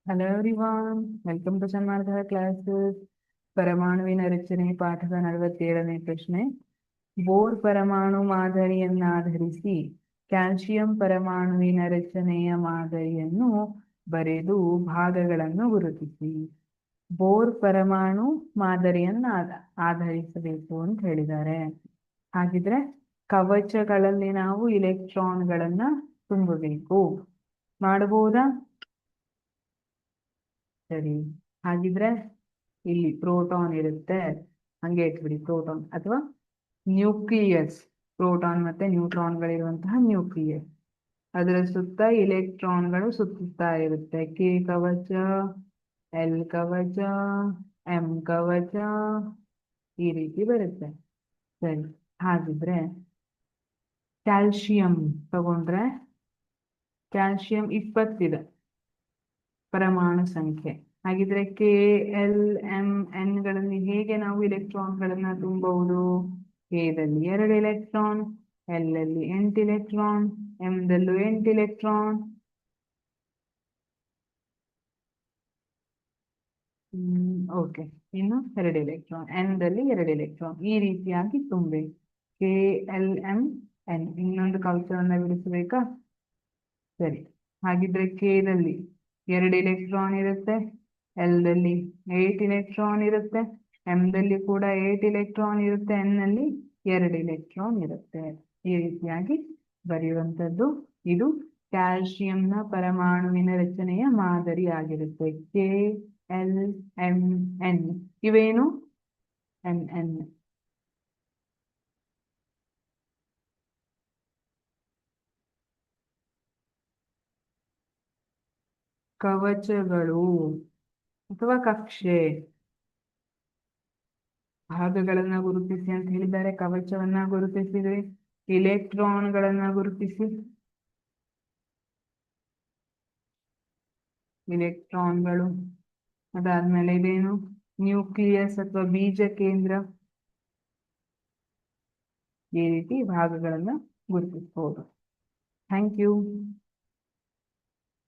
Hello everyone, welcome to Sanmarga classes. ಪರಮಾಣುವಿನ ರಚನೆ ಪಾಠದ 47ನೇ ಪ್ರಶ್ನೆ. ಬೋರ್ ಪರಮಾಣು ಮಾದರಿಯನ್ನಾಧರಿಸಿ ಕ್ಯಾಲ್ಸಿಯಂ ಪರಮಾಣುವಿನ ರಚನೆಯ ಮಾದರಿಯನ್ನು ಬರೆದು ಭಾಗಗಳನ್ನು ಗುರುತಿಸಿ. ಬೋರ್ ಪರಮಾಣು ಮಾದರಿಯನ್ನ ಆಧರಿಸಬೇಕು ಅಂತ ಹೇಳಿದ್ದಾರೆ. ಹಾಗಿದ್ರೆ ಕವಚಗಳಲ್ಲಿ ನಾವು ಇಲೆಕ್ಟ್ರಾನ್ಗಳನ್ನ ತುಂಬಬೇಕು. ಮಾಡಬಹುದಾ? ಸರಿ, ಹಾಗಿದ್ರೆ ಇಲ್ಲಿ ಪ್ರೋಟಾನ್ ಇರುತ್ತೆ, ಹಂಗೆ ಇಟ್ಬಿಡಿ. ಪ್ರೋಟಾನ್ ಅಥವಾ ನ್ಯೂಕ್ಲಿಯಸ್, ಪ್ರೋಟಾನ್ ಮತ್ತೆ ನ್ಯೂಟ್ರಾನ್ಗಳಿರುವಂತಹ ನ್ಯೂಕ್ಲಿಯಸ್. ಅದರ ಸುತ್ತ ಇಲೆಕ್ಟ್ರಾನ್ಗಳು ಸುತ್ತುತ್ತಾ ಇರುತ್ತೆ. ಕೆ ಕವಚ, ಎಲ್ ಕವಚ, ಎಂ ಕವಚ, ಈ ರೀತಿ ಬರುತ್ತೆ. ಸರಿ, ಹಾಗಿದ್ರೆ ಕ್ಯಾಲ್ಸಿಯಂ ತಗೊಂಡ್ರೆ ಕ್ಯಾಲ್ಸಿಯಂ 20 ಇದೆ ಪರಮಾಣು ಸಂಖ್ಯೆ. ಹಾಗಿದ್ರೆ ಕೆ ಎಲ್ ಎಂ ಎನ್ ಗಳಲ್ಲಿ ಹೇಗೆ ನಾವು ಇಲೆಕ್ಟ್ರಾನ್ಗಳನ್ನ ತುಂಬಬಹುದು? ಕೆದಲ್ಲಿ 2 ಎಲೆಕ್ಟ್ರಾನ್, ಎಲ್ ಅಲ್ಲಿ 8 ಎಲೆಕ್ಟ್ರಾನ್, ಎಂ ದಲ್ಲೂ 8 ಎಲೆಕ್ಟ್ರಾನ್. ಓಕೆ, ಇನ್ನು 2 ಎಲೆಕ್ಟ್ರಾನ್, ಎನ್ ದಲ್ಲಿ 2 ಎಲೆಕ್ಟ್ರಾನ್. ಈ ರೀತಿಯಾಗಿ ತುಂಬಿ ಕೆ ಎಲ್ ಎಂ ಎನ್. ಇನ್ನೊಂದು ಕವಚವನ್ನ ಬಿಡಿಸಬೇಕಾ? ಸರಿ, ಹಾಗಿದ್ರೆ ಕೆ ದಲ್ಲಿ 2 ಎಲೆಕ್ಟ್ರಾನ್ ಇರುತ್ತೆ, ಎಲ್ ದಲ್ಲಿ 8 ಎಲೆಕ್ಟ್ರಾನ್ ಇರುತ್ತೆ, ಎಂ ದಲ್ಲಿ ಕೂಡ 8 ಎಲೆಕ್ಟ್ರಾನ್ ಇರುತ್ತೆ, ಎನ್ ನಲ್ಲಿ 2 ಎಲೆಕ್ಟ್ರಾನ್ ಇರುತ್ತೆ. ಈ ರೀತಿಯಾಗಿ ಬರೆಯುವಂಥದ್ದು. ಇದು ಕ್ಯಾಲ್ಸಿಯಂನ ಪರಮಾಣುವಿನ ರಚನೆಯ ಮಾದರಿ ಆಗಿರುತ್ತೆ. K L M N. ಇವೇನು? N N. ಕವಚಗಳು ಅಥವಾ ಕಕ್ಷೆ. ಭಾಗಗಳನ್ನ ಗುರುತಿಸಿ ಅಂತ ಹೇಳಿದ್ದಾರೆ. ಕವಚವನ್ನ ಗುರುತಿಸಿದ್ರೆ ಇಲೆಕ್ಟ್ರಾನ್ಗಳನ್ನ ಗುರುತಿಸಿ. ಇಲೆಕ್ಟ್ರಾನ್ಗಳು, ಅದಾದ್ಮೇಲೆ ಇದೇನು? ನ್ಯೂಕ್ಲಿಯಸ್ ಅಥವಾ ಬೀಜ ಕೇಂದ್ರ. ಈ ರೀತಿ ಭಾಗಗಳನ್ನ ಗುರುತಿಸಬಹುದು. Thank you.